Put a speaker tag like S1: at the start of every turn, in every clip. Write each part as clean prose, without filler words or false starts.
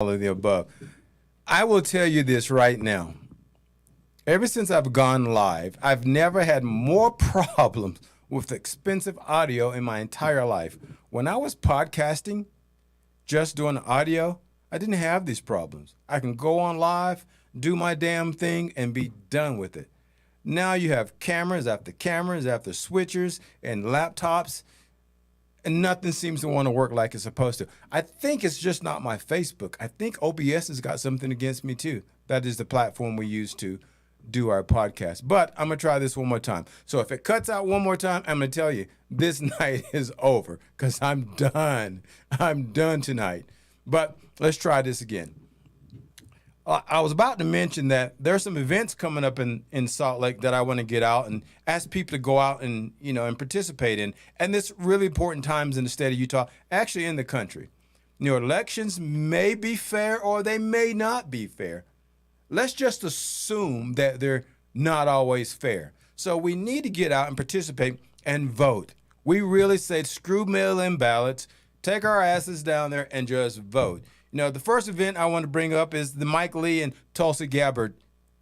S1: all of the above. I will tell you this right now. Ever since I've gone live, I've never had more problems with expensive audio in my entire life. When I was podcasting, just doing audio, I didn't have these problems. I can go on live, do my damn thing, and be done with it. Now you have cameras after switchers and laptops, and nothing seems to want to work like it's supposed to. I think it's just not my Facebook. I think OBS has got something against me too. That is the platform we use to do our podcast. But I'm going to try this one more time. So if it cuts out one more time, I'm going to tell you this night is over because I'm done. I'm done tonight. But let's try this again. I was about to mention that there's some events coming up in Salt Lake that I want to get out and ask people to go out and, and participate in. And it's really important times in the state of Utah, actually in the country. Elections may be fair or they may not be fair. Let's just assume that they're not always fair. So we need to get out and participate and vote. We really say screw mail-in ballots, take our asses down there and just vote. The first event I want to bring up is the Mike Lee and Tulsi Gabbard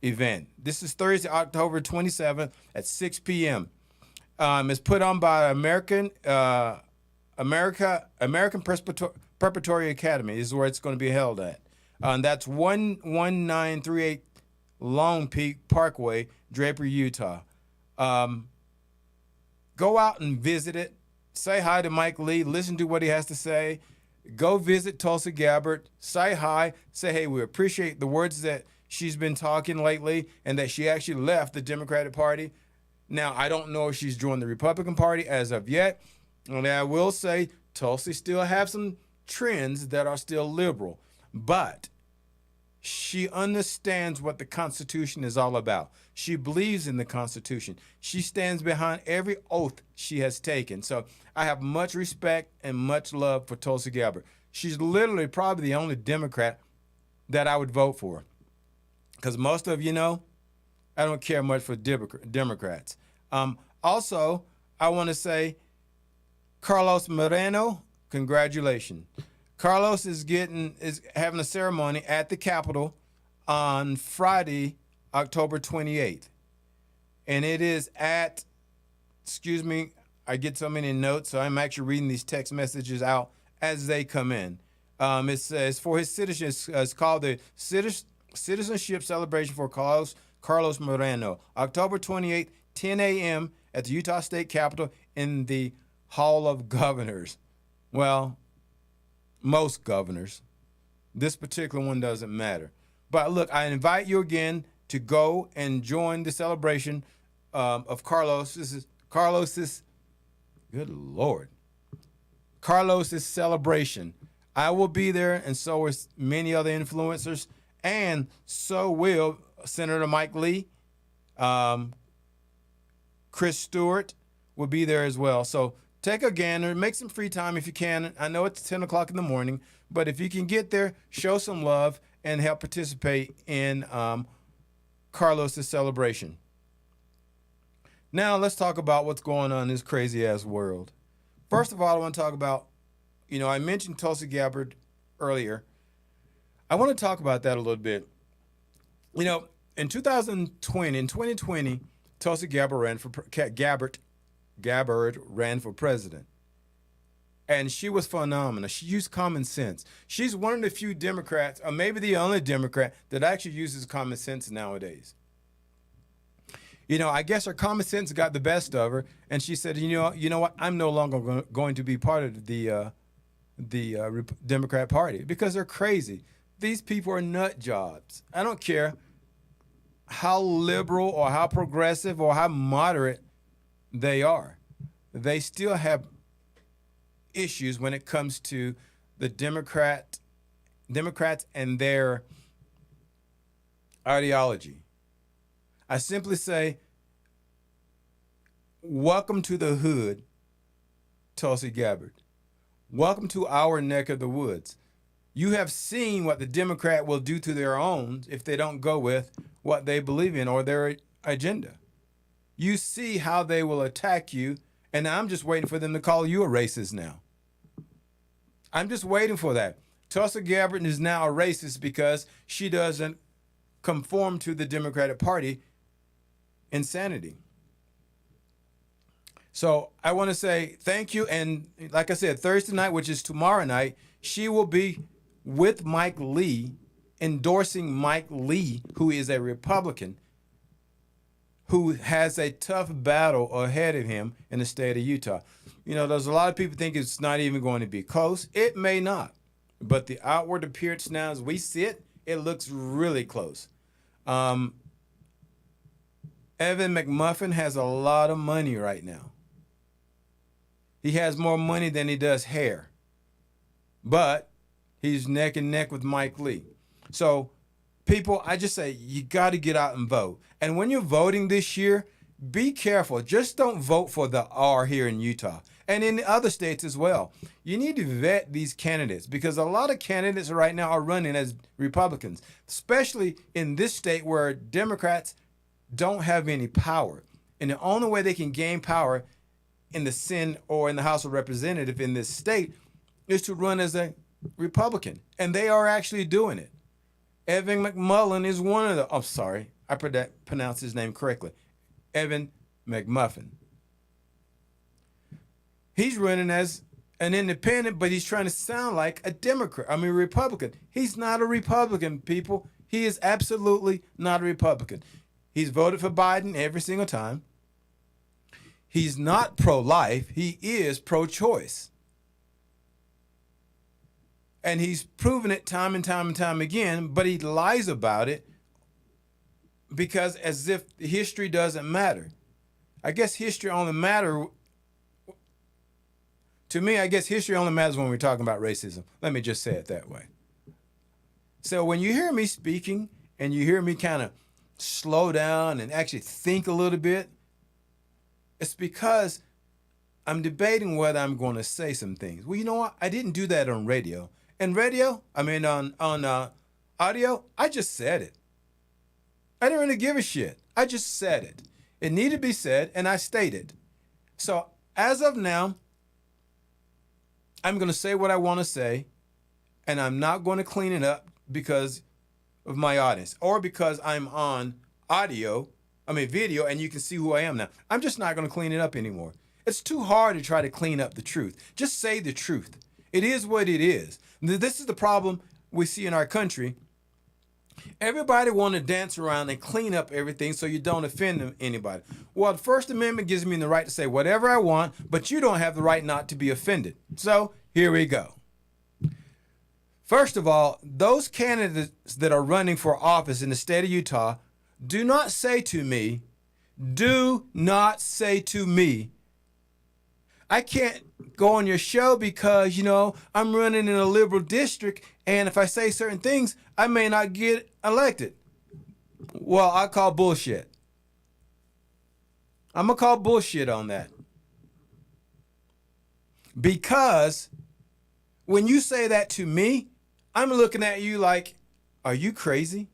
S1: event. This is Thursday, October 27th at 6 p.m. It's put on by American Preparatory Academy is where it's going to be held at. That's 11938 Long Peak Parkway, Draper, Utah. Go out and visit it. Say hi to Mike Lee. Listen to what he has to say. Go visit Tulsi Gabbard. Say hi. Say, hey, we appreciate the words that she's been talking lately and that she actually left the Democratic Party. Now, I don't know if she's joined the Republican Party as of yet. And I will say Tulsi still have some trends that are still liberal. But she understands what the Constitution is all about. She believes in the Constitution. She stands behind every oath she has taken. So I have much respect and much love for Tulsi Gabbard. She's literally probably the only Democrat that I would vote for. Because most of you know, I don't care much for Democrats. Also, I want to say, Carlos Moreno, congratulations. Carlos is having a ceremony at the Capitol on Friday, October 28th. And it is at, I get so many notes, so I'm actually reading these text messages out as they come in. It says for his citizenship, it's called the Citizenship Celebration for Carlos Moreno, October 28th, 10 a.m. at the Utah State Capitol in the Hall of Governors. Well, most governors. This particular one doesn't matter. But look, I invite you again to go and join the celebration of Carlos. This is Carlos's, good Lord, Carlos's celebration. I will be there, and so is many other influencers, and so will Senator Mike Lee. Chris Stewart will be there as well. So take a gander, make some free time if you can. I know it's 10 o'clock in the morning, but if you can get there, show some love and help participate in Carlos's celebration. Now let's talk about what's going on in this crazy-ass world. First of all, I want to talk about, I mentioned Tulsi Gabbard earlier. I want to talk about that a little bit. In 2020, Tulsi Gabbard ran for president. And she was phenomenal. She used common sense. She's one of the few Democrats, or maybe the only Democrat, that actually uses common sense nowadays. I guess her common sense got the best of her, and she said, you know what? I'm no longer going to be part of the Democrat Party because they're crazy. These people are nut jobs. I don't care how liberal or how progressive or how moderate they are. They still have issues when it comes to the Democrats and their ideology. I simply say, welcome to the hood, Tulsi Gabbard. Welcome to our neck of the woods. You have seen what the Democrat will do to their own if they don't go with what they believe in or their agenda. You see how they will attack you, and I'm just waiting for them to call you a racist now. I'm just waiting for that. Tulsi Gabbard is now a racist because she doesn't conform to the Democratic Party insanity. So I want to say thank you. And like I said, Thursday night, which is tomorrow night, she will be with Mike Lee, endorsing Mike Lee, who is a Republican, who has a tough battle ahead of him in the state of Utah. You know, there's a lot of people think it's not even going to be close. It may not. But the outward appearance now, as we see it, it looks really close. Evan McMuffin has a lot of money right now. He has more money than he does hair. But he's neck and neck with Mike Lee. So, people, I just say you got to get out and vote. And when you're voting this year, be careful. Just don't vote for the R here in Utah and in the other states as well. You need to vet these candidates because a lot of candidates right now are running as Republicans, especially in this state where Democrats don't have any power. And the only way they can gain power in the Senate or in the House of Representatives in this state is to run as a Republican. And they are actually doing it. Evan McMullen is one of the, oh, sorry, I pronounced his name correctly. Evan McMuffin. He's running as an independent, but he's trying to sound like a Republican. He's not a Republican, people. He is absolutely not a Republican. He's voted for Biden every single time. He's not pro-life. He is pro-choice. And he's proven it time and time and time again, but he lies about it because as if history doesn't matter. I guess history only matters. To me, I guess history only matters when we're talking about racism. Let me just say it that way. So when you hear me speaking and you hear me kind of slow down and actually think a little bit, it's because I'm debating whether I'm going to say some things. Well, you know what? I didn't do that on radio. On audio, I just said it. I didn't really give a shit. I just said it. It needed to be said, and I stated. So as of now, I'm going to say what I want to say, and I'm not going to clean it up because of my audience or because I'm on video, and you can see who I am now. I'm just not going to clean it up anymore. It's too hard to try to clean up the truth. Just say the truth. It is what it is. This is the problem we see in our country. Everybody want to dance around and clean up everything so you don't offend anybody. Well, the First Amendment gives me the right to say whatever I want, but you don't have the right not to be offended. So here we go. First of all, those candidates that are running for office in the state of Utah, do not say to me, I can't go on your show because, I'm running in a liberal district, and if I say certain things, I may not get elected. Well, I call bullshit. I'm going to call bullshit on that. Because when you say that to me, I'm looking at you like, are you crazy?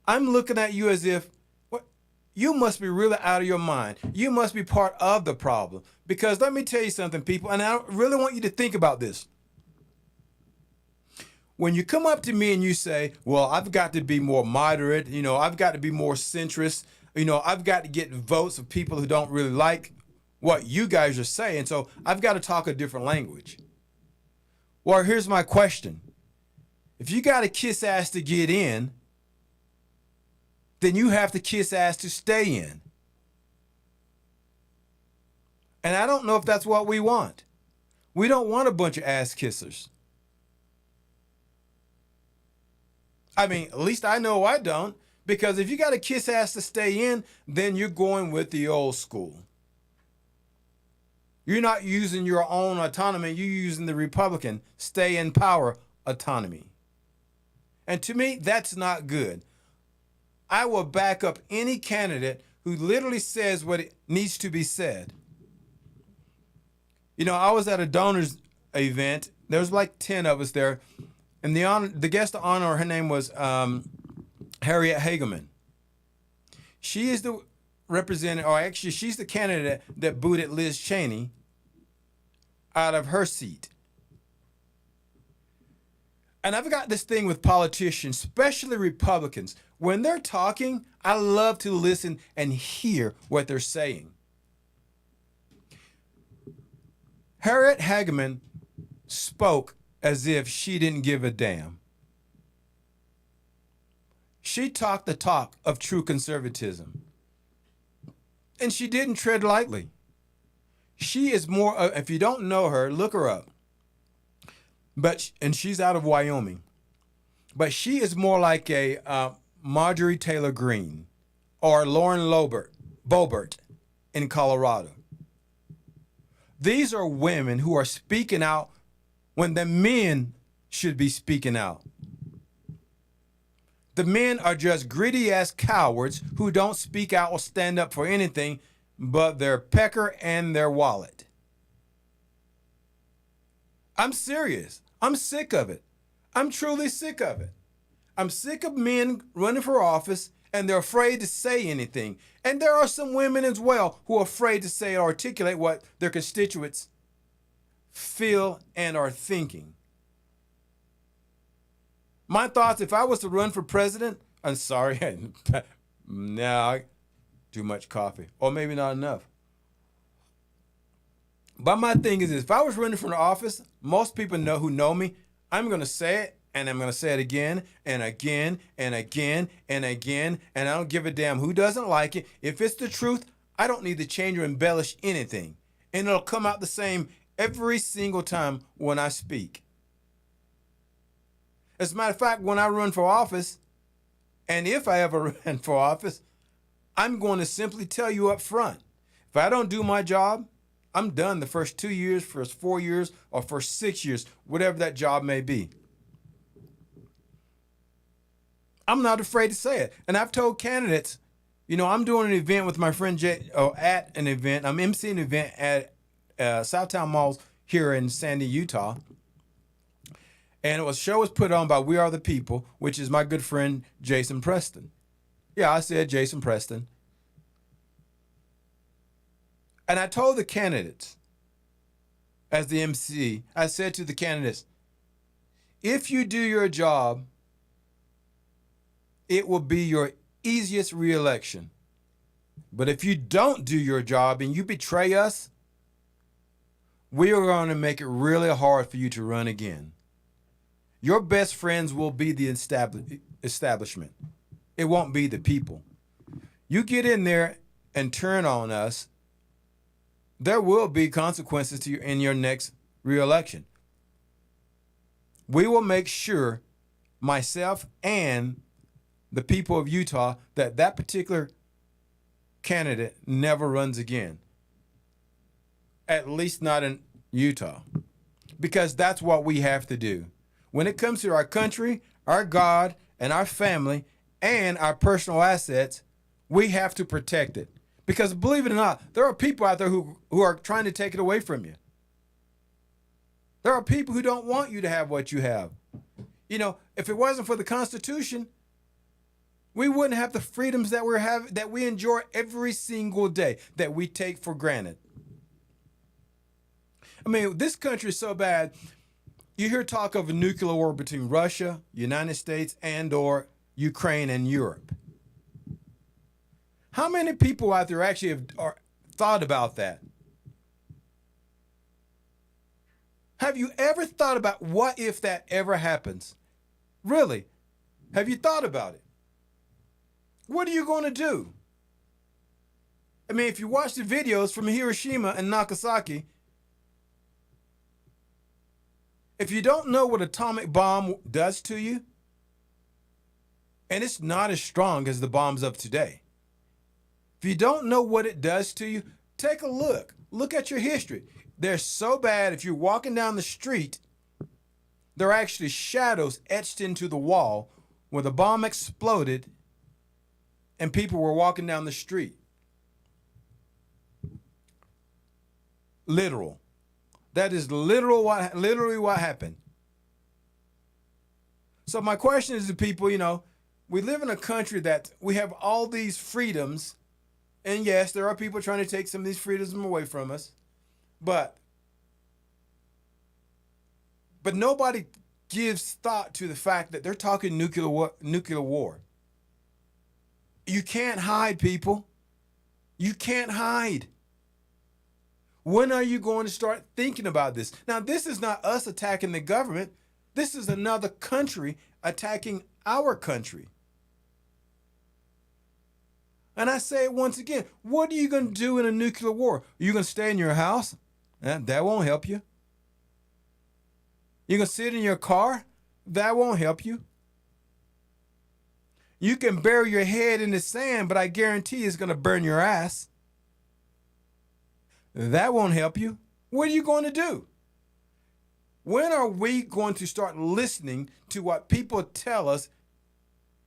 S1: I'm looking at you as if, you must be really out of your mind. You must be part of the problem. Because let me tell you something, people, and I really want you to think about this. When you come up to me and you say, well, I've got to be more moderate, I've got to be more centrist, I've got to get votes of people who don't really like what you guys are saying, so I've got to talk a different language. Well, here's my question. If you got to kiss ass to get in, then you have to kiss ass to stay in. And I don't know if that's what we want. We don't want a bunch of ass kissers. At least I know I don't. Because if you got to kiss ass to stay in, then you're going with the old school. You're not using your own autonomy. You're using the Republican stay in power autonomy. And to me, that's not good. I will back up any candidate who literally says what it needs to be said. I was at a donors event. There was like 10 of us there. And the guest of honor, her name was Harriet Hageman. She is the representative, or actually she's the candidate that booted Liz Cheney out of her seat. And I've got this thing with politicians, especially Republicans. When they're talking, I love to listen and hear what they're saying. Harriet Hageman spoke as if she didn't give a damn. She talked the talk of true conservatism. And she didn't tread lightly. She is more, if you don't know her, look her up. And she's out of Wyoming. But she is more like a Marjorie Taylor Greene or Lauren Boebert in Colorado. These are women who are speaking out when the men should be speaking out. The men are just gritty-ass cowards who don't speak out or stand up for anything but their pecker and their wallet. I'm serious. I'm sick of it. I'm truly sick of it. I'm sick of men running for office and they're afraid to say anything. And there are some women as well who are afraid to say or articulate what their constituents feel and are thinking. My thoughts, if I was to run for president, I'm sorry, no, too much coffee, or maybe not enough. But my thing is, if I was running for the office, most people who know me, I'm going to say it, and I'm going to say it again, and again, and again, and again, and I don't give a damn who doesn't like it. If it's the truth, I don't need to change or embellish anything. And it'll come out the same every single time when I speak. As a matter of fact, when I run for office, and if I ever run for office, I'm going to simply tell you up front, if I don't do my job, I'm done the first 2 years, first 4 years, or first 6 years, whatever that job may be. I'm not afraid to say it. And I've told candidates, I'm doing an event with my friend at an event. I'm emceeing an event at Southtown Malls here in Sandy, Utah. And show was put on by We Are the People, which is my good friend Jason Preston. Yeah, I said Jason Preston. And I told the candidates, as the MC, I said to the candidates, if you do your job, it will be your easiest reelection. But if you don't do your job and you betray us, we are going to make it really hard for you to run again. Your best friends will be the establishment. It won't be the people. You get in there and turn on us, there will be consequences to you in your next reelection. We will make sure, myself and the people of Utah, that particular candidate never runs again. At least not in Utah. Because that's what we have to do. When it comes to our country, our God, and our family, and our personal assets, we have to protect it. Because believe it or not, there are people out there who are trying to take it away from you. There are people who don't want you to have what you have. If it wasn't for the Constitution, we wouldn't have the freedoms that we enjoy every single day, that we take for granted. I mean, this country is so bad. You hear talk of a nuclear war between Russia, United States, and or Ukraine and Europe. How many people out there actually have thought about that? Have you ever thought about what if that ever happens? Really? Have you thought about it? What are you going to do? I mean, if you watch the videos from Hiroshima and Nagasaki, if you don't know what atomic bomb does to you, and it's not as strong as the bombs of today. If you don't know what it does to you, take a look. Look at your history. They're so bad, if you're walking down the street, there are actually shadows etched into the wall where the bomb exploded and people were walking down the street. Literal. That is literally what happened. So my question is to people, we live in a country that we have all these freedoms. And yes, there are people trying to take some of these freedoms away from us. But nobody gives thought to the fact that they're talking nuclear war. You can't hide, people. You can't hide. When are you going to start thinking about this? Now, this is not us attacking the government. This is another country attacking our country. And I say it once again, what are you going to do in a nuclear war? Are you going to stay in your house? That won't help you. You're going to sit in your car? That won't help you. You can bury your head in the sand, but I guarantee it's going to burn your ass. That won't help you. What are you going to do? When are we going to start listening to what people tell us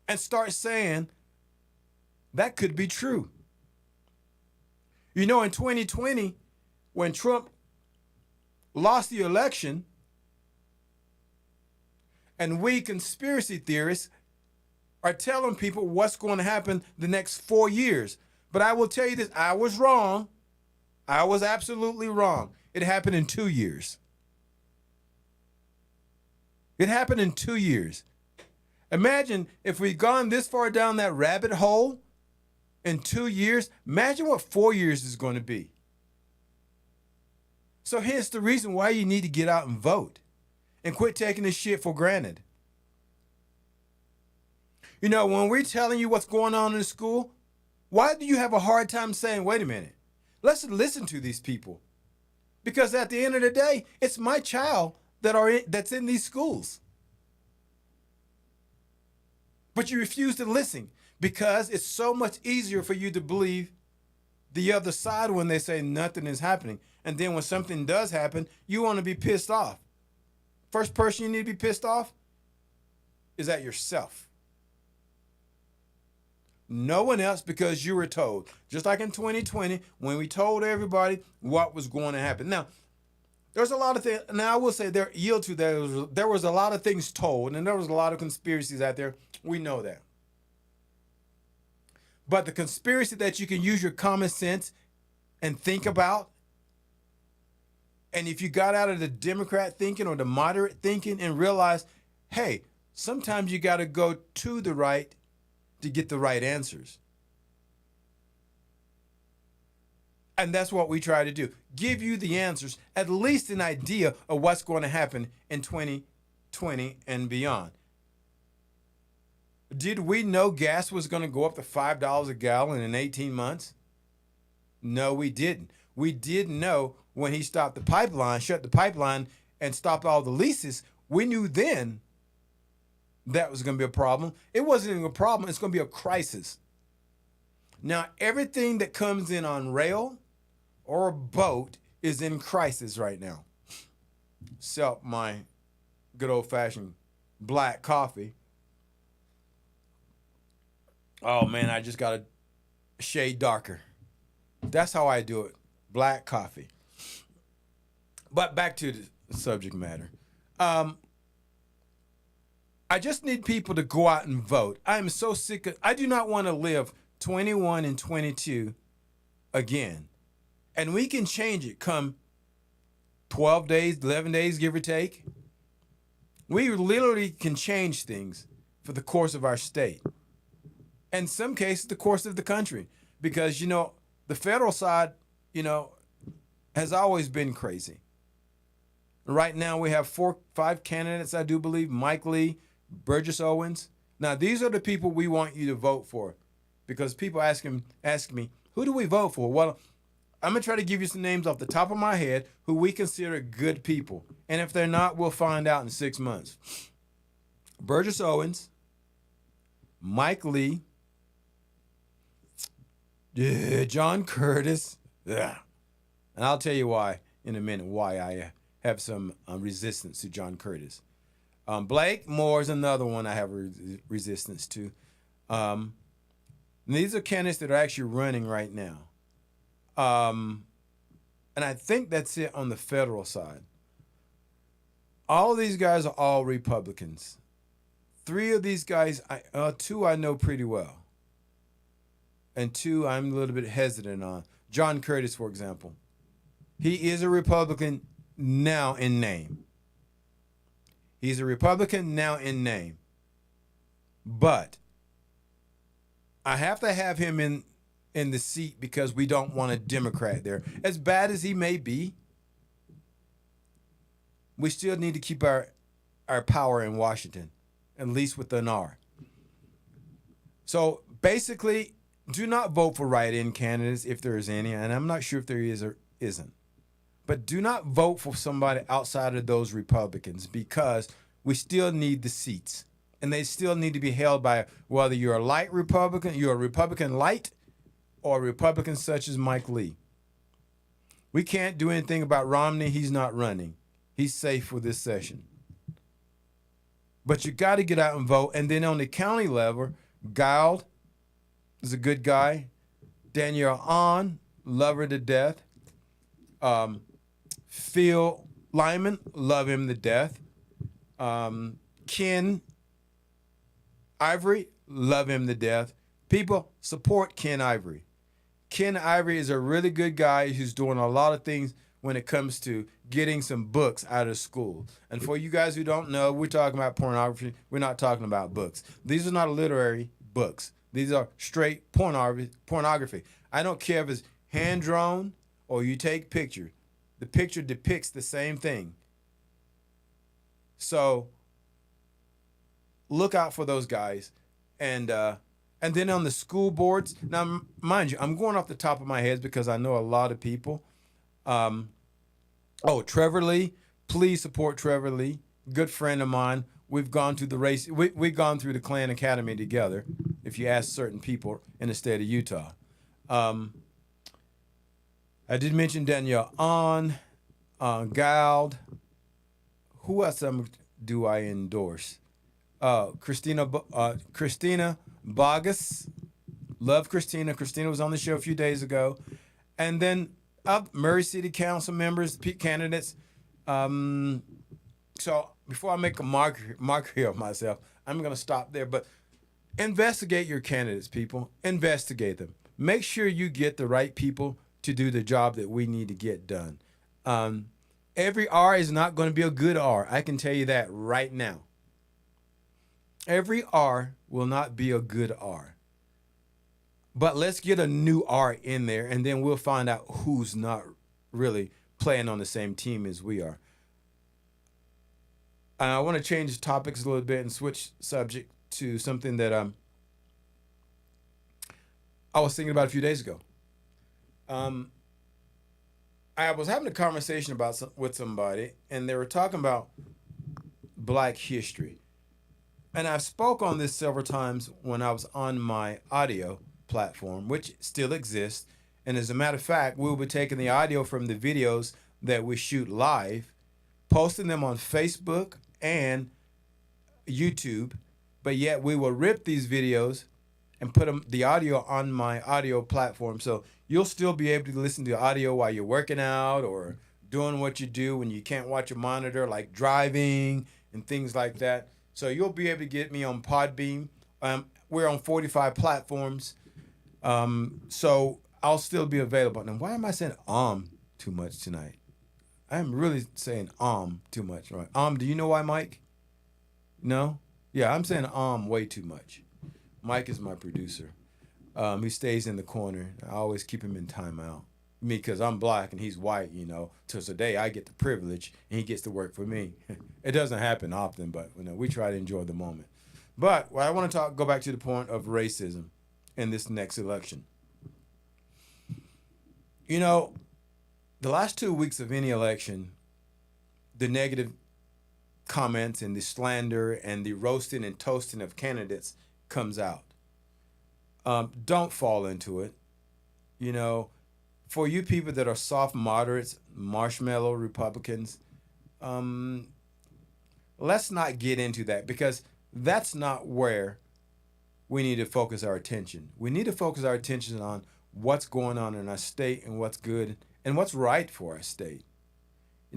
S1: and start saying that could be true? You know, in 2020, when Trump lost the election, and we conspiracy theorists are telling people what's going to happen the next 4 years. But I will tell you this, I was wrong. I was absolutely wrong. It happened in 2 years. It happened in 2 years. Imagine if we'd gone this far down that rabbit hole in 2 years. Imagine what 4 years is going to be. So here's the reason why you need to get out and vote and quit taking this shit for granted. You know, when we're telling you what's going on in the school, why do you have a hard time saying, wait a minute, let's listen to these people? Because at the end of the day, it's my child that's in these schools. But you refuse to listen because it's so much easier for you to believe the other side when they say nothing is happening. And then when something does happen, you want to be pissed off. First person you need to be pissed off is at yourself. No one else, because you were told. Just like in 2020, when we told everybody what was going to happen. Now, there's a lot of things. Now, I will say there was a lot of things told, and there was a lot of conspiracies out there. We know that. But the conspiracy that you can use your common sense and think about, and if you got out of the Democrat thinking or the moderate thinking and realize, hey, sometimes you got to go to the right to get the right answers. And that's what we try to do. Give you the answers, at least an idea of what's going to happen in 2020 and beyond. Did we know gas was going to go up to $5 a gallon in 18 months? No, we didn't. We did know when he stopped the pipeline, shut the pipeline, and stopped all the leases. We knew then that was going to be a problem. It wasn't even a problem. It's going to be a crisis. Now, everything that comes in on rail or a boat is in crisis right now. Except my good old-fashioned black coffee. Oh, man, I just got a shade darker. That's how I do it. Black coffee. But back to the subject matter. I just need people to go out and vote. I am so sick of, I do not want to live 21 and 22 again. And we can change it come 12 days, 11 days, give or take. We literally can change things for the course of our state. In some cases, the course of the country. Because, you know, the federal side, you know, has always been crazy. Right now we have 5 candidates, I do believe. Mike Lee, Burgess Owens. Now, these are the people we want you to vote for. Because people ask me, who do we vote for? Well, I'm going to try to give you some names off the top of my head who we consider good people. And if they're not, we'll find out in 6 months. Burgess Owens, Mike Lee, John Curtis. And I'll tell you why in a minute, why I have some resistance to John Curtis. Blake Moore is another one I have resistance to. These are candidates that are actually running right now. And I think that's it on the federal side. All of these guys are all Republicans. 3 of these guys, 2 I know pretty well. And 2 I'm a little bit hesitant on. John Curtis, for example. He is a Republican now in name. He's a Republican now in name. But I have to have him in the seat because we don't want a Democrat there. As bad as he may be, we still need to keep our power in Washington, at least with an R. So basically, do not vote for write-in candidates if there is any, and I'm not sure if there is or isn't. But do not vote for somebody outside of those Republicans because we still need the seats. And they still need to be held by whether you're a light Republican, you're a Republican light, or a Republican such as Mike Lee. We can't do anything about Romney. He's not running. He's safe for this session. But you got to get out and vote. And then on the county level, Guild is a good guy. Danielle Ahn, love her to death. Phil Lyman, love him to death. Ken Ivory, love him to death. People, support Ken Ivory. Ken Ivory is a really good guy who's doing a lot of things when it comes to getting some books out of school. And for you guys who don't know, we're talking about pornography. We're not talking about books. These are not literary books. These are straight pornography. I don't care if it's hand-drawn or you take pictures. The picture depicts the same thing. So look out for those guys. And then on the school boards, now mind you, I'm going off the top of my head because I know a lot of people. Trevor Lee, please support Trevor Lee. Good friend of mine. We've gone through the race. We've gone through the Klan Academy together, if you ask certain people in the state of Utah. I did mention Danielle Ahn, Guild. Who else do I endorse? Christina Bogus. Love Christina. Christina was on the show a few days ago. And then Murray City Council members, candidates. So before I make a mockery of myself, I'm going to stop there. But investigate your candidates, people. Investigate them. Make sure you get the right people to do the job that we need to get done. Every R is not going to be a good R. I can tell you that right now. Every R will not be a good R. But let's get a new R in there, and then we'll find out who's not really playing on the same team as we are. I want to change topics a little bit and switch subject to something that I was thinking about a few days ago. I was having a conversation with somebody, and they were talking about Black history. And I've spoke on this several times when I was on my audio platform, which still exists. And as a matter of fact, we'll be taking the audio from the videos that we shoot live, posting them on Facebook and YouTube. But yet we will rip these videos and put the audio on my audio platform. So you'll still be able to listen to audio while you're working out or doing what you do when you can't watch a monitor, like driving and things like that. So you'll be able to get me on Podbean. We're on 45 platforms. So I'll still be available. Now, why am I saying too much tonight? I'm really saying too much, right? Do you know why, Mike? No? Yeah, I'm saying way too much. Mike is my producer. He stays in the corner. I always keep him in timeout. Me, because I'm black and he's white, So today I get the privilege and he gets to work for me. It doesn't happen often, but we try to enjoy the moment. But I want to go back to the point of racism in this next election. The last 2 weeks of any election, the negative comments and the slander and the roasting and toasting of candidates comes out. Don't fall into it. For you people that are soft moderates, marshmallow Republicans, let's not get into that because that's not where we need to focus our attention. We need to focus our attention on what's going on in our state and what's good and what's right for our state.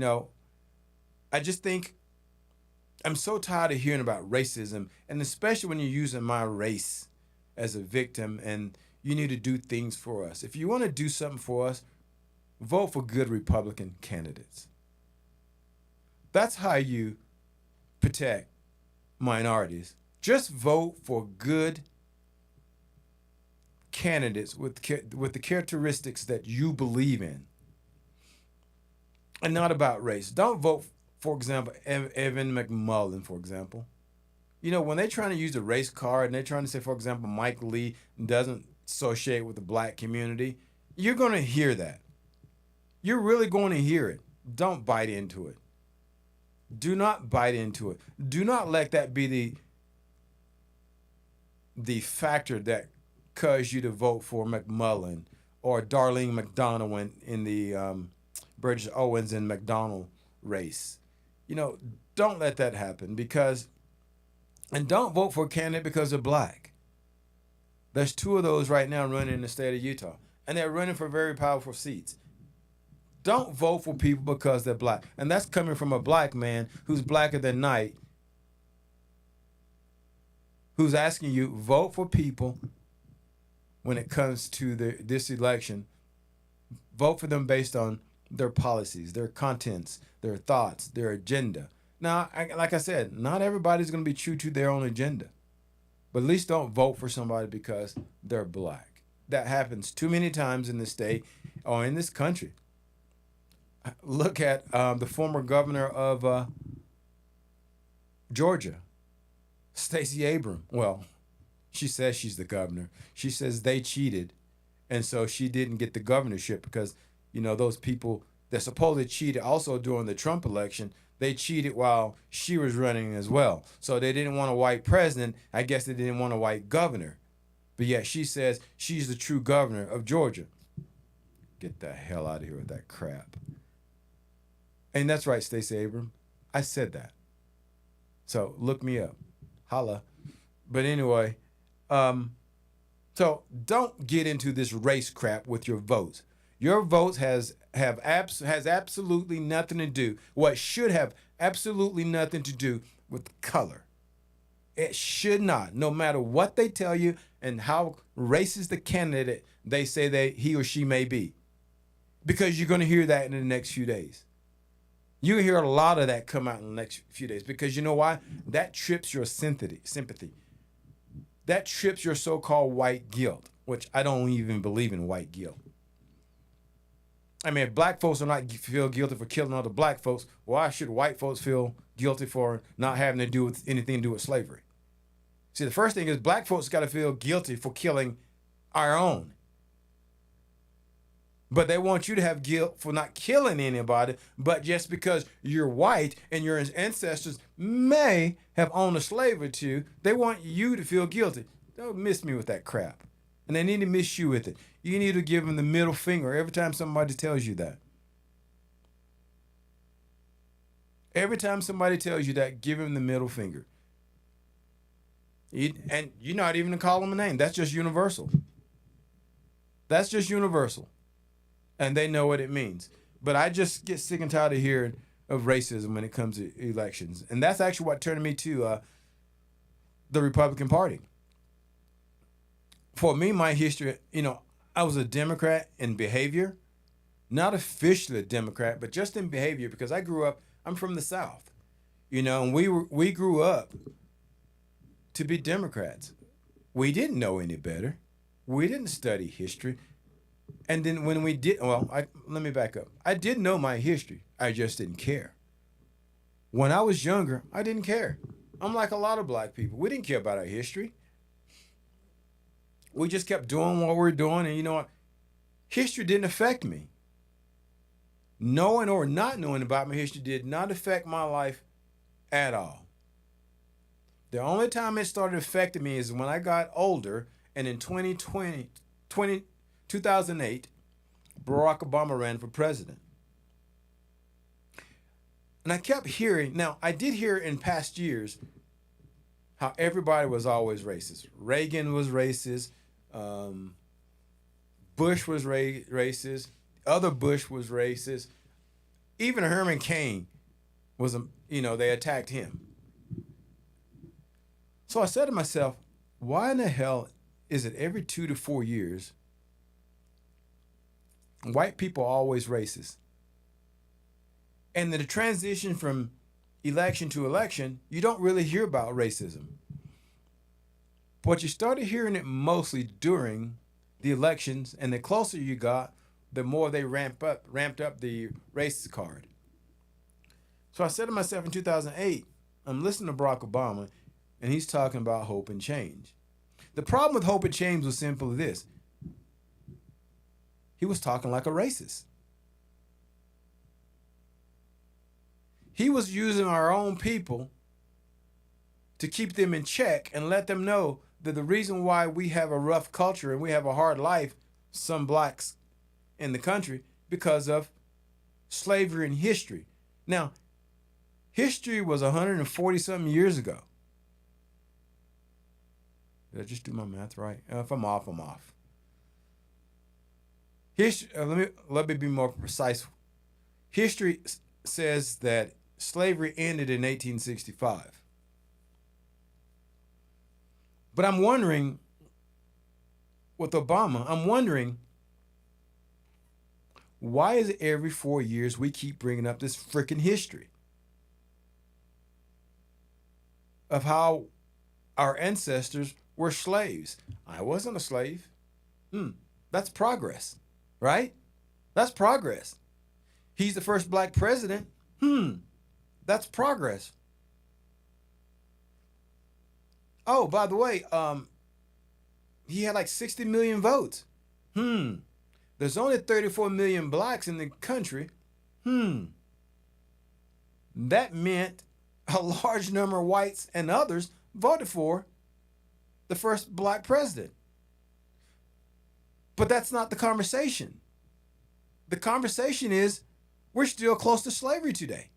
S1: I just think I'm so tired of hearing about racism, and especially when you're using my race as a victim and you need to do things for us. If you want to do something for us, vote for good Republican candidates. That's how you protect minorities. Just vote for good candidates with the characteristics that you believe in, and not about race. Don't vote, for example, Evan McMullen, for example. You know, when they're trying to use a race card and they're trying to say, for example, Mike Lee doesn't associate with the black community, you're going to hear that. You're really going to hear it. Don't bite into it. Do not bite into it. Do not let that be the factor that caused you to vote for McMullen or Darlene McDonald in the Burgess Owens and McDonald race. You know, don't let that happen and don't vote for a candidate because they're black. There's two of those right now running in the state of Utah, and they're running for very powerful seats. Don't vote for people because they're black. And that's coming from a black man who's blacker than night, who's asking you, vote for people when it comes to this election. Vote for them based on their policies, their contents, their thoughts, their agenda. Now, like I said, not everybody's going to be true to their own agenda. But at least don't vote for somebody because they're black. That happens too many times in this state or in this country. Look at the former governor of Georgia, Stacey Abrams. Well, she says she's the governor. She says they cheated, and so she didn't get the governorship because, you know, those people that supposedly cheated also during the Trump election, they cheated while she was running as well. So they didn't want a white president. I guess they didn't want a white governor. But yet she says she's the true governor of Georgia. Get the hell out of here with that crap. And that's right, Stacey Abrams. I said that. So look me up. Holla. But anyway, so don't get into this race crap with your votes. Your votes has absolutely nothing to do. What should have absolutely nothing to do with color. It should not, no matter what they tell you and how racist the candidate they say he or she may be. Because you're going to hear that in the next few days. You hear a lot of that come out in the next few days. Because you know why? That trips your sympathy. That trips your so-called white guilt, which I don't even believe in white guilt. I mean, if black folks do not feel guilty for killing other black folks, why should white folks feel guilty for not having to do with anything to do with slavery? See, the first thing is black folks got to feel guilty for killing our own. But they want you to have guilt for not killing anybody, but just because you're white and your ancestors may have owned a slave or two, they want you to feel guilty. Don't miss me with that crap. And they need to miss you with it. You need to give them the middle finger every time somebody tells you that. Every time somebody tells you that, give them the middle finger. And you're not even to call them a name. That's just universal. That's just universal. And they know what it means. But I just get sick and tired of hearing of racism when it comes to elections. And that's actually what turned me to the Republican Party. For me, my history, you know, I was a Democrat in behavior, not officially a Democrat, but just in behavior because I'm from the South, you know, and we grew up to be Democrats. We didn't know any better. We didn't study history. And then when we did, let me back up. I did know my history. I just didn't care. When I was younger, I didn't care. I'm like a lot of black people. We didn't care about our history. We just kept doing what we're doing. And you know what? History didn't affect me. Knowing or not knowing about my history did not affect my life at all. The only time it started affecting me is when I got older and in 2008, Barack Obama ran for president. And I kept hearing, now I did hear in past years how everybody was always racist. Reagan was racist. Bush was racist. Other Bush was racist. Even Herman Cain was, they attacked him. So I said to myself, why in the hell is it every 2 to 4 years white people are always racist? And the transition from election to election, you don't really hear about racism. But you started hearing it mostly during the elections, and the closer you got, the more they ramped up the racist card. So I said to myself in 2008, I'm listening to Barack Obama, and he's talking about hope and change. The problem with hope and change was simply this. He was talking like a racist. He was using our own people to keep them in check and let them know that the reason why we have a rough culture and we have a hard life, some blacks in the country, because of slavery and history. Now, history was 140 something years ago. Did I just do my math right? If I'm off, I'm off. History, let me be more precise. History says that slavery ended in 1865. But I'm wondering, with Obama, I'm wondering, why is it every 4 years we keep bringing up this freaking history of how our ancestors were slaves? I wasn't a slave. That's progress, right? That's progress. He's the first black president. That's progress. Oh, by the way, he had like 60 million votes. There's only 34 million blacks in the country. That meant a large number of whites and others voted for the first black president. But that's not the conversation. The conversation is we're still close to slavery today.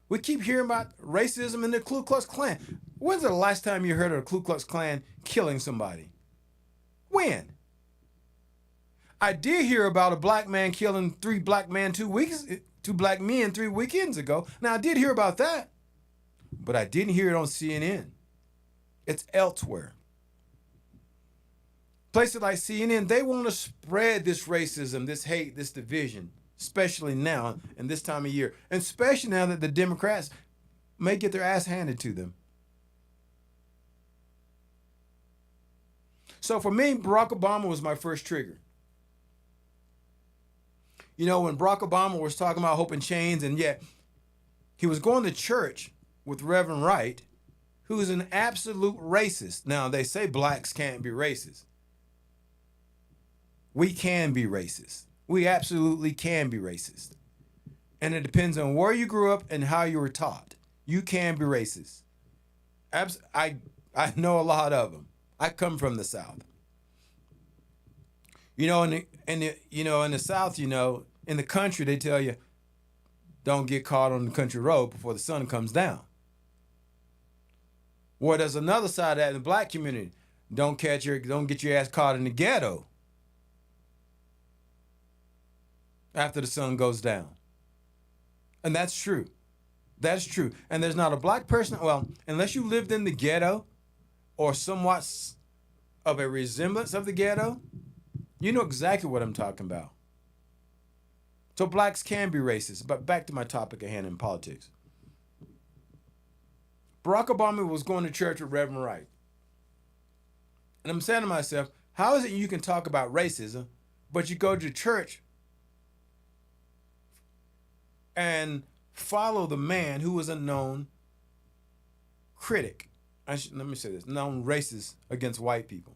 S1: We keep hearing about racism in the Ku Klux Klan. When's the last time you heard of the Ku Klux Klan killing somebody? When? I did hear about a black man killing two black men 3 weekends ago. Now, I did hear about that, but I didn't hear it on CNN. It's elsewhere. Places like CNN, they want to spread this racism, this hate, this division, especially now in this time of year, and especially now that the Democrats may get their ass handed to them. So for me, Barack Obama was my first trigger. You know, when Barack Obama was talking about hope and change, and yet he was going to church with Reverend Wright, who is an absolute racist. Now, they say blacks can't be racist. We can be racist. We absolutely can be racist. And it depends on where you grew up and how you were taught. You can be racist. I know a lot of them. I come from the South. You know, in the South, in the country, they tell you, don't get caught on the country road before the sun comes down. Well, there's another side of that in the black community. Don't get your ass caught in the ghetto after the sun goes down. And that's true. That's true. And there's not a black person, well, unless you lived in the ghetto or somewhat of a resemblance of the ghetto, you know exactly what I'm talking about. So blacks can be racist. But back to my topic at hand in politics. Barack Obama was going to church with Reverend Wright. And I'm saying to myself, how is it you can talk about racism, but you go to church and follow the man who was a known critic? Let me say this, known racist against white people.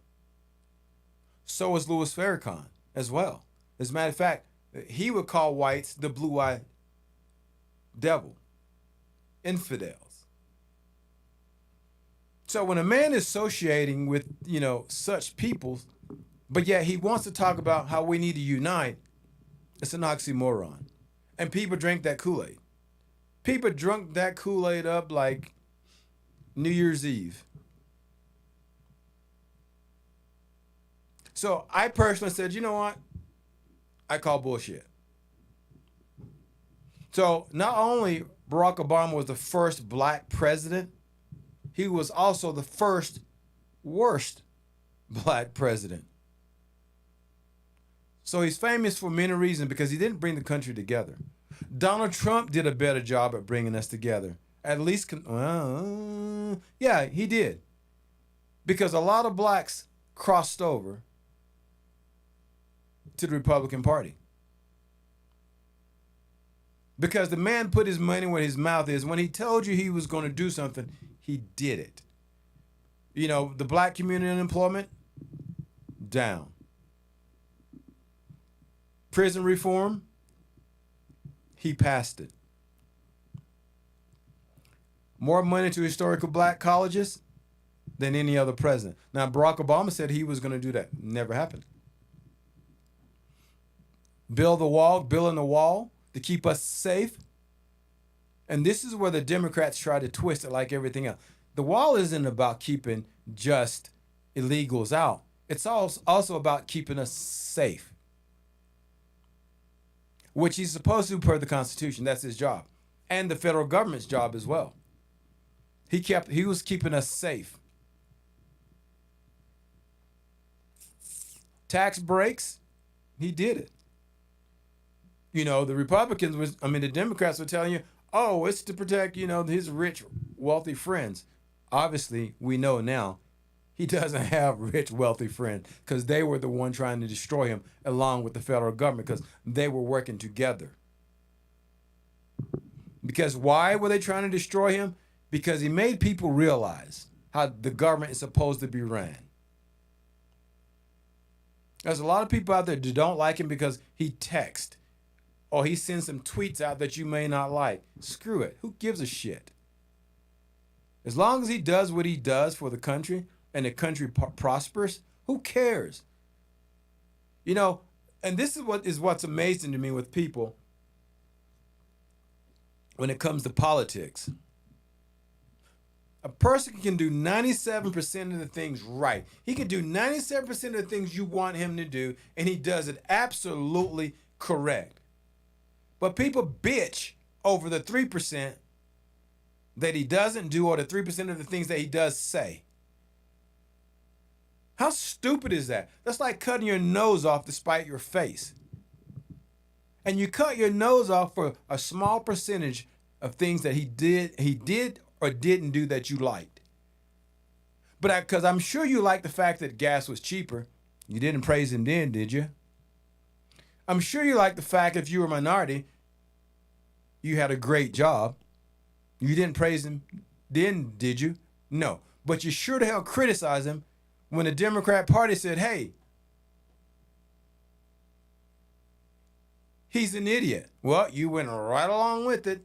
S1: So was Louis Farrakhan as well. As a matter of fact, he would call whites the blue-eyed devil, infidels. So when a man is associating with, such people, but yet he wants to talk about how we need to unite, it's an oxymoron. And people drink that Kool-Aid. People drunk that Kool-Aid up like New Year's Eve. So I personally said, you know what? I call bullshit. So not only Barack Obama was the first black president, he was also the first worst black president. So he's famous for many reasons because he didn't bring the country together. Donald Trump did a better job at bringing us together. At least, yeah, he did. Because a lot of blacks crossed over to the Republican Party. Because the man put his money where his mouth is. When he told you he was going to do something, he did it. You know, the black community unemployment, down. Prison reform, he passed it. More money to historical black colleges than any other president. Now, Barack Obama said he was going to do that. Never happened. Building the wall to keep us safe. And this is where the Democrats try to twist it like everything else. The wall isn't about keeping just illegals out. It's also about keeping us safe, which he's supposed to per the Constitution. That's his job. And the federal government's job as well. He was keeping us safe. Tax breaks, he did it. You know, the Democrats were telling you, oh, it's to protect, his rich, wealthy friends. Obviously, we know now he doesn't have rich, wealthy friends because they were the one trying to destroy him along with the federal government because they were working together. Because why were they trying to destroy him? Because he made people realize how the government is supposed to be ran. There's a lot of people out there who don't like him because he texts or he sends some tweets out that you may not like. Screw it. Who gives a shit? As long as he does what he does for the country and the country prospers, who cares? And this is what's amazing to me with people when it comes to politics. A person can do 97% of the things right. He can do 97% of the things you want him to do, and he does it absolutely correct. But people bitch over the 3% that he doesn't do or the 3% of the things that he does say. How stupid is that? That's like cutting your nose off to spite your face. And you cut your nose off for a small percentage of things that he did or didn't do that you liked. But because I'm sure you like the fact that gas was cheaper. You didn't praise him then, did you? I'm sure you like the fact if you were a minority, you had a great job. You didn't praise him then, did you? No. But you sure the hell criticized him when the Democrat Party said, hey, he's an idiot. Well, you went right along with it.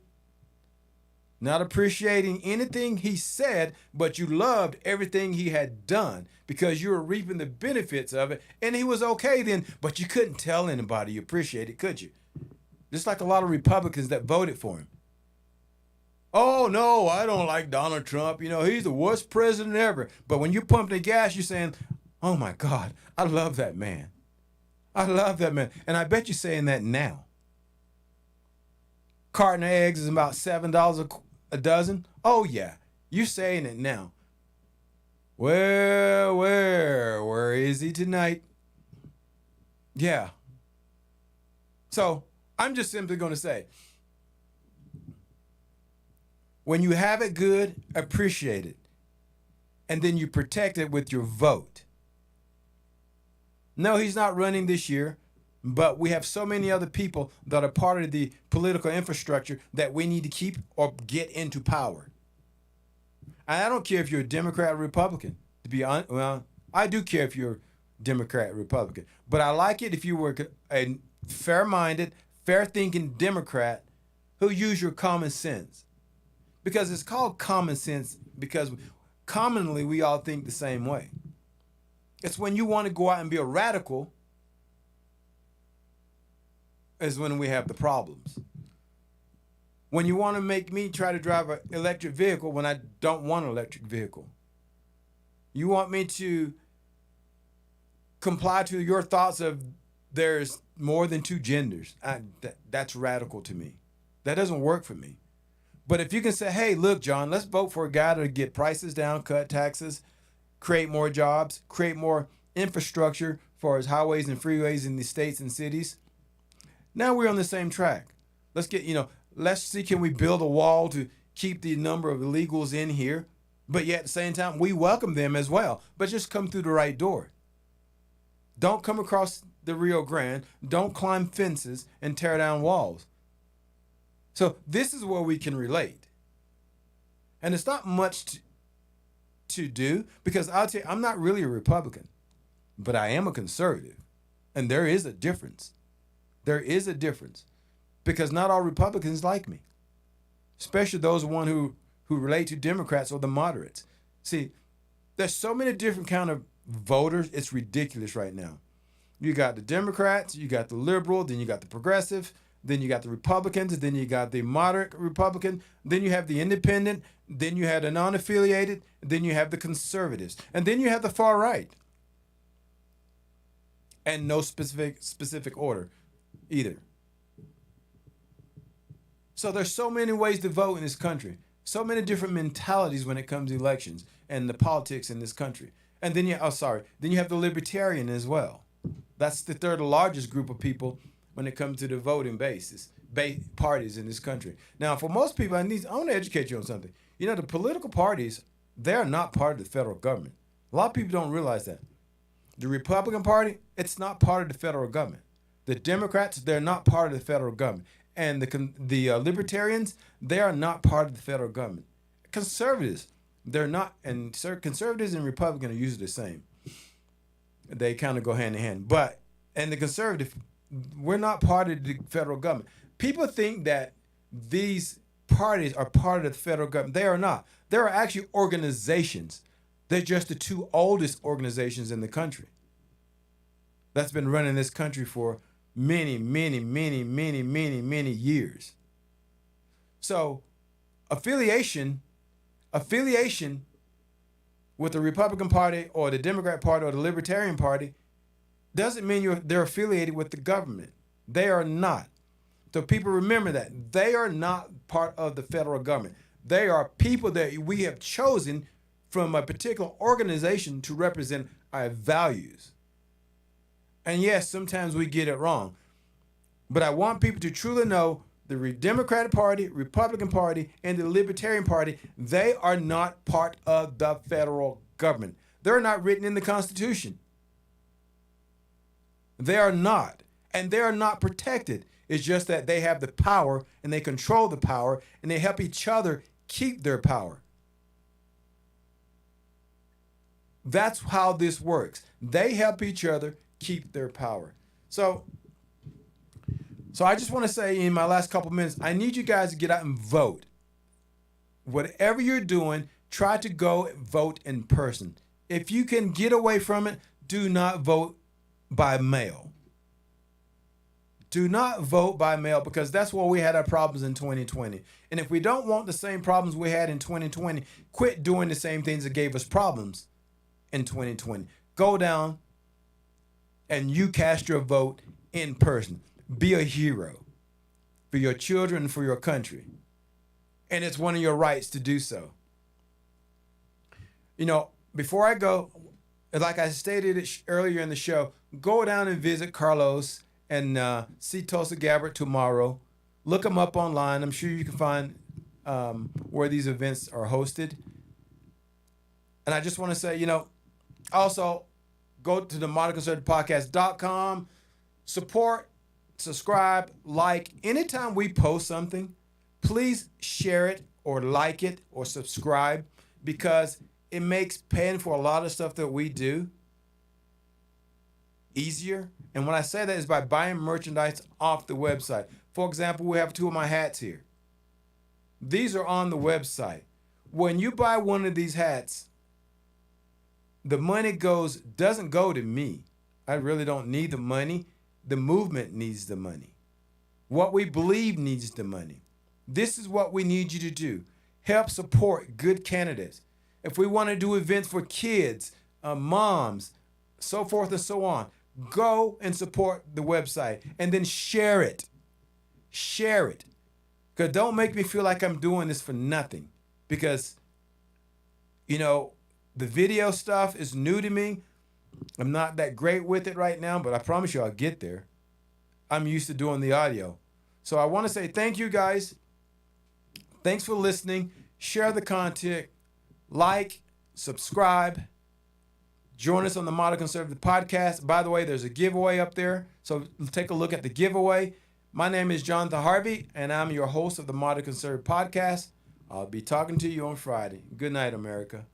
S1: Not appreciating anything he said, but you loved everything he had done because you were reaping the benefits of it. And he was okay then, but you couldn't tell anybody you appreciate it, could you? Just like a lot of Republicans that voted for him. Oh, no, I don't like Donald Trump. He's the worst president ever. But when you pump the gas, you're saying, oh, my God, I love that man. I love that man. And I bet you're saying that now. Carton of eggs is about $7 a dozen. Oh, yeah, you're saying it now. Well, where is he tonight? Yeah. So I'm just simply going to say, when you have it good, appreciate it. And then you protect it with your vote. No, he's not running this year, but we have so many other people that are part of the political infrastructure that we need to keep or get into power. And I don't care if you're a Democrat or Republican. To be honest, well, I do care if you're a Democrat or Republican. But I like it if you were a fair-minded, fair-thinking Democrat who use your common sense. Because it's called common sense because commonly we all think the same way. It's when you want to go out and be a radical is when we have the problems. When you want to make me try to drive an electric vehicle when I don't want an electric vehicle. You want me to comply to your thoughts of there's more than two genders. That's radical to me. That doesn't work for me. But if you can say, hey, look, John, let's vote for a guy to get prices down, cut taxes, create more jobs, create more infrastructure for his highways and freeways in the states and cities. Now we're on the same track. Let's get, let's see, can we build a wall to keep the number of illegals in here? But yet at the same time, we welcome them as well. But just come through the right door. Don't come across the Rio Grande. Don't climb fences and tear down walls. So this is where we can relate. And it's not much to do, because I'll tell you, I'm not really a Republican, but I am a conservative. And there is a difference. There is a difference, because not all Republicans like me, especially those one who relate to Democrats or the moderates. See, there's so many different kind of voters. It's ridiculous right now. You got the Democrats, you got the liberal, then you got the progressive, then you got the Republicans, then you got the moderate Republican, then you have the independent, then you have the non-affiliated, then you have the conservatives, and then you have the far right. And no specific order either. So there's so many ways to vote in this country. So many different mentalities when it comes to elections and the politics in this country. And then then you have the libertarian as well. That's the third largest group of people when it comes to the voting parties in this country. Now, for most people, I want to educate you on something. The political parties, they're not part of the federal government. A lot of people don't realize that. The Republican Party, it's not part of the federal government. The Democrats, they're not part of the federal government. And the Libertarians, they are not part of the federal government. Conservatives, they're not. And conservatives and Republicans are usually the same. They kind of go hand in hand. And the conservative, we're not part of the federal government. People think that these parties are part of the federal government. They are not. There are actually organizations. They're just the two oldest organizations in the country that's been running this country for many, many, many, many, many, many years. So affiliation with the Republican Party or the Democrat Party or the Libertarian Party doesn't mean they're affiliated with the government. They are not. So people remember that. They are not part of the federal government. They are people that we have chosen from a particular organization to represent our values. And yes, sometimes we get it wrong. But I want people to truly know the Democratic Party, Republican Party, and the Libertarian Party, they are not part of the federal government. They're not written in the Constitution. They are not. And they are not protected. It's just that they have the power and they control the power and they help each other keep their power. That's how this works. They help each other keep their power. So I just want to say in my last couple minutes, I need you guys to get out and vote. Whatever you're doing, try to go vote in person. If you can get away from it, do not vote by mail. Do not vote by mail, because that's where we had our problems in 2020. And if we don't want the same problems we had in 2020, quit doing the same things that gave us problems in 2020. Go down and you cast your vote in person. Be a hero for your children and for your country. And it's one of your rights to do so. Before I go, like I stated earlier in the show, go down and visit Carlos and see Tulsa Gabbard tomorrow. Look them up online. I'm sure you can find where these events are hosted. And I just want to say, also go to the modernconservativepodcast.com, support, subscribe, like. Anytime we post something, please share it or like it or subscribe, because it makes paying for a lot of stuff that we do easier. And when I say that, is by buying merchandise off the website. For example, we have two of my hats here. These are on the website. When you buy one of these hats, the money doesn't go to me. I really don't need the money. The movement needs the money. What we believe needs the money. This is what we need you to do. Help support good candidates. If we want to do events for kids, moms, so forth and so on, go and support the website and then share it. Share it. Because don't make me feel like I'm doing this for nothing. Because, the video stuff is new to me. I'm not that great with it right now, but I promise you I'll get there. I'm used to doing the audio. So I want to say thank you guys. Thanks for listening. Share the content. Like, subscribe. Join us on the Modern Conservative Podcast. By the way, there's a giveaway up there. So take a look at the giveaway. My name is Jon Harvey, and I'm your host of the Modern Conservative Podcast. I'll be talking to you on Friday. Good night, America.